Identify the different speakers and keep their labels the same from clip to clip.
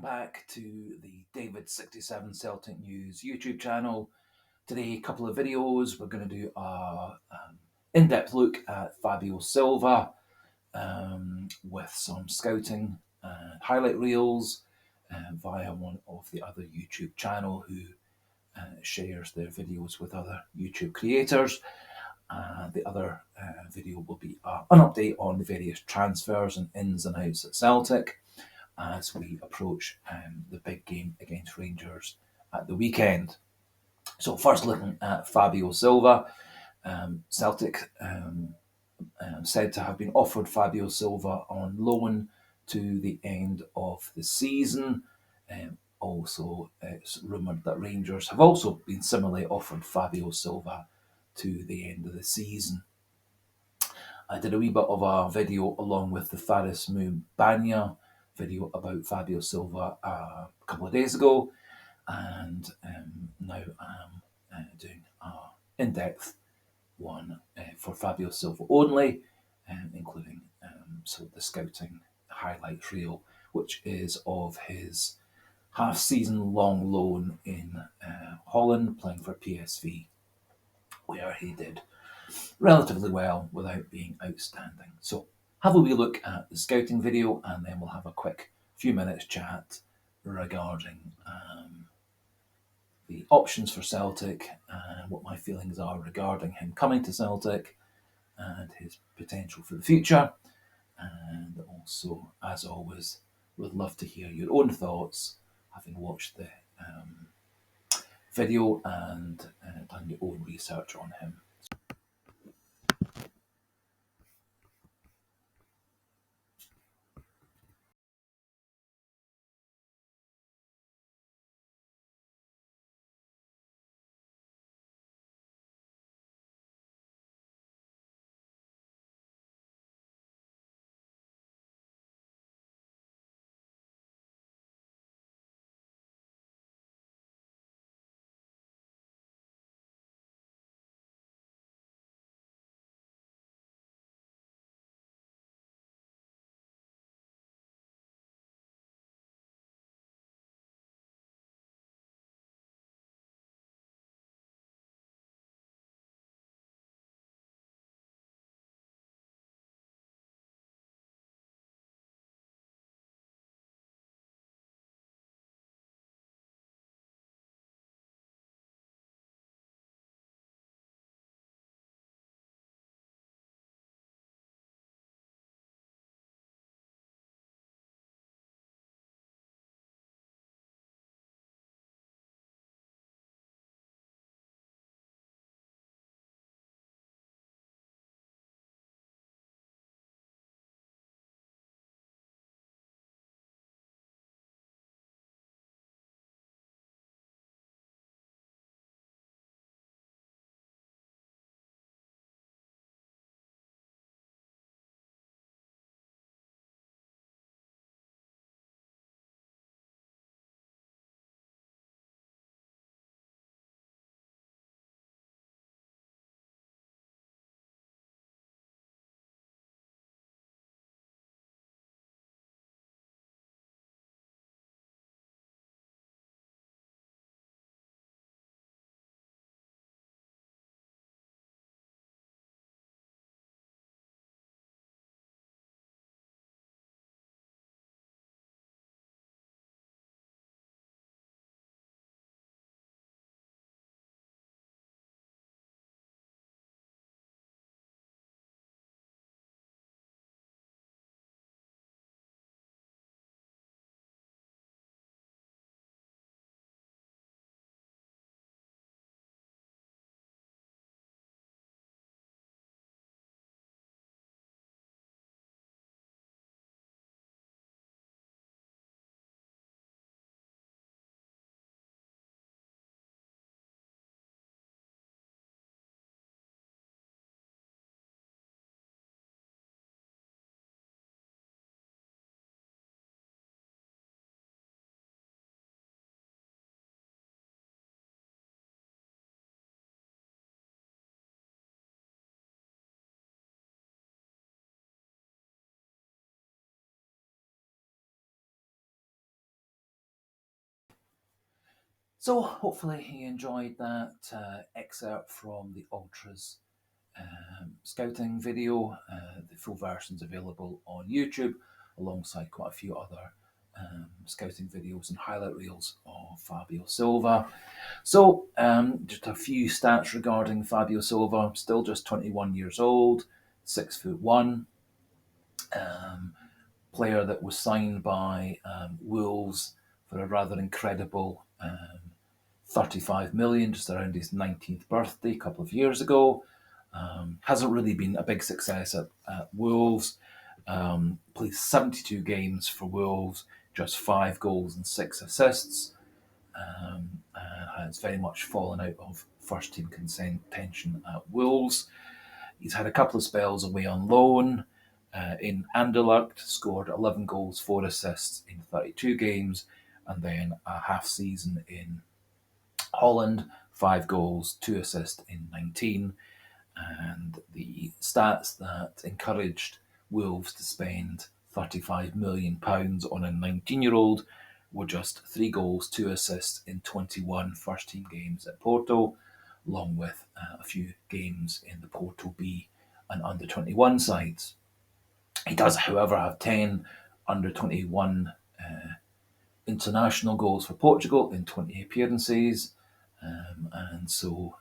Speaker 1: back to the David67 Celtic News YouTube channel. Today, a couple of videos. We're going to do a in-depth look at Fabio Silva with some scouting and highlight reels via one of the other YouTube channel who shares their videos with other YouTube creators. The other video will be an update on the various transfers and ins and outs at Celtic as we approach the big game against Rangers at the weekend. So first looking at Fabio Silva, Celtic said to have been offered Fabio Silva on loan to the end of the season. Also, it's rumoured that Rangers have also been similarly offered Fabio Silva to the end of the season. I did a wee bit of a video along with the Faris Mubanya video about Fabio Silva a couple of days ago, and now I'm doing an in-depth one for Fabio Silva only, including the scouting highlight reel, which is of his half-season long loan in Holland, playing for PSV, where he did relatively well without being outstanding. So have a wee look at the scouting video, and then we'll have a quick few minutes chat regarding the options for Celtic and what my feelings are regarding him coming to Celtic and his potential for the future. And also, as always, would love to hear your own thoughts, having watched the video and done your own research on him. So hopefully you enjoyed that excerpt from the Ultras scouting video. The full version's available on YouTube alongside quite a few other scouting videos and highlight reels of Fabio Silva. So just a few stats regarding Fabio Silva. Still just 21 years old, 6'1". Player that was signed by Wolves for a rather incredible 35 million, just around his 19th birthday a couple of years ago. Hasn't really been a big success at Wolves. Played 72 games for Wolves, just 5 goals and 6 assists. Has very much fallen out of first team contention at Wolves. He's had a couple of spells away on loan. In Anderlecht, scored 11 goals, 4 assists in 32 games, and then a half season in Holland, 5 goals, 2 assists in 19. And the stats that encouraged Wolves to spend £35 million on a 19-year-old were just 3 goals, 2 assists in 21 first-team games at Porto, along with a few games in the Porto B and under-21 sides. He does, however, have 10 under-21 international goals for Portugal in 20 appearances, and so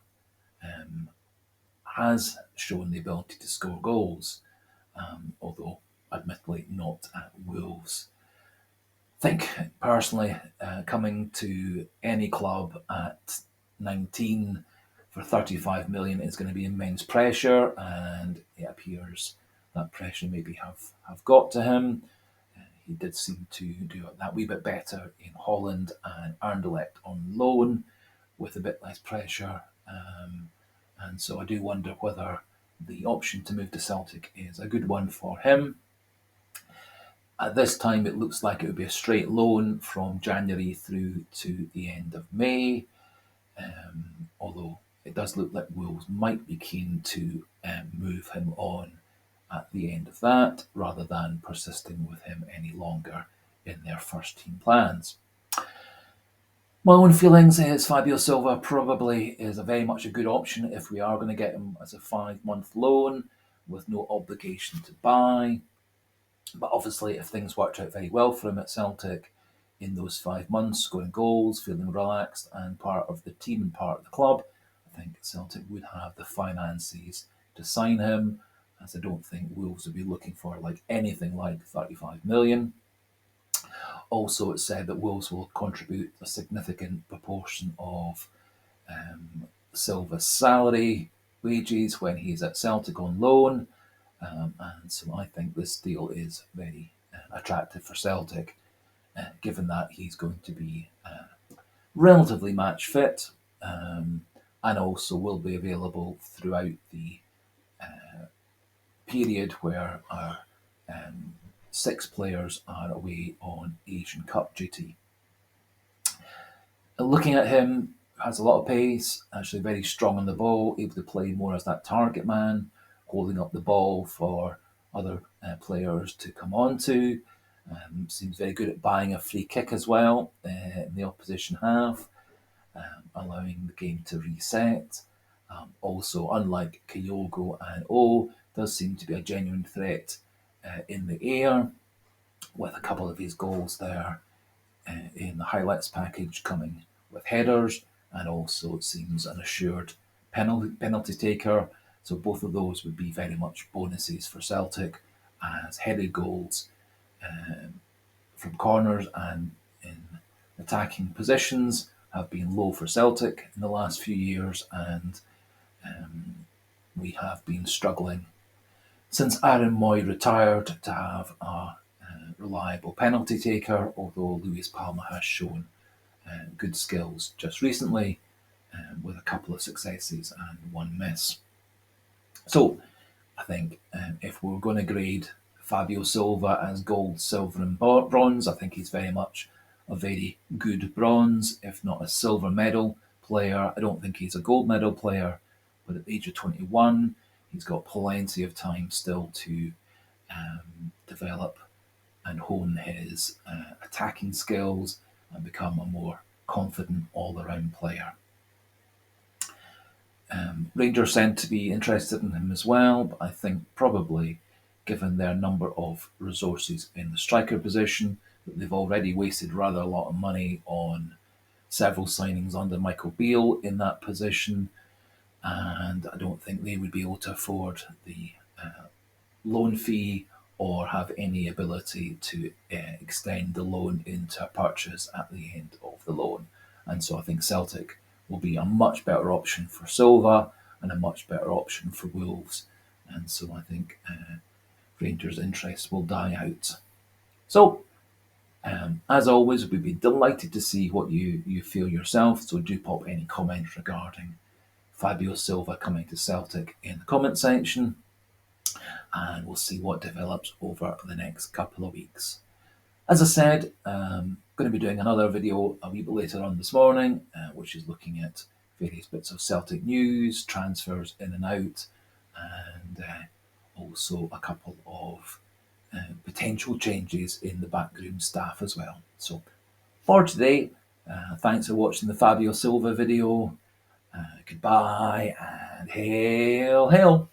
Speaker 1: has shown the ability to score goals, although admittedly not at Wolves. I think personally, coming to any club at 19 for 35 million is going to be immense pressure, and it appears that pressure maybe have got to him. He did seem to do that wee bit better in Holland and Anderlecht on loan with a bit less pressure. And so I do wonder whether the option to move to Celtic is a good one for him. At this time, it looks like it would be a straight loan from January through to the end of May, although it does look like Wolves might be keen to move him on at the end of that, rather than persisting with him any longer in their first team plans. My own feelings is Fabio Silva probably is a very much a good option if we are going to get him as a 5-month loan with no obligation to buy. But obviously, if things worked out very well for him at Celtic in those 5 months, scoring goals, feeling relaxed and part of the team and part of the club, I think Celtic would have the finances to sign him, as I don't think Wolves would be looking for anything like 35 million. Also, it's said that Wolves will contribute a significant proportion of Silva's salary, wages when he's at Celtic on loan. And so I think this deal is very attractive for Celtic, given that he's going to be relatively match fit, and also will be available throughout the period where our 6 players are away on Asian Cup duty. Looking at him, has a lot of pace, actually very strong on the ball, able to play more as that target man, holding up the ball for other players to come on to. Seems very good at buying a free kick as well in the opposition half, allowing the game to reset. Also, unlike Kyogo and O, does seem to be a genuine threat in the air, with a couple of his goals there in the highlights package coming with headers, and also it seems an assured penalty taker. So both of those would be very much bonuses for Celtic, as headed goals from corners and in attacking positions have been low for Celtic in the last few years, and we have been struggling since Aaron Moy retired to have a reliable penalty taker, although Luis Palma has shown good skills just recently with a couple of successes and 1 miss. So I think if we're going to grade Fabio Silva as gold, silver and bronze, I think he's very much a very good bronze, if not a silver medal player. I don't think he's a gold medal player, but at the age of 21, he's got plenty of time still to develop and hone his attacking skills and become a more confident all-around player. Rangers seem to be interested in him as well, but I think probably, given their number of resources in the striker position, that they've already wasted rather a lot of money on several signings under Michael Beale in that position, and I don't think they would be able to afford the loan fee or have any ability to extend the loan into a purchase at the end of the loan. And so I think Celtic will be a much better option for Silva and a much better option for Wolves. And so I think Rangers' interest will die out. So, as always, we'd be delighted to see what you feel yourself. So do pop any comments regarding Fabio Silva coming to Celtic in the comment section, and we'll see what develops over the next couple of weeks. As I said, I'm going to be doing another video a wee bit later on this morning, which is looking at various bits of Celtic news, transfers in and out, and also a couple of potential changes in the backroom staff as well. So for today, thanks for watching the Fabio Silva video. Goodbye and hail, hail.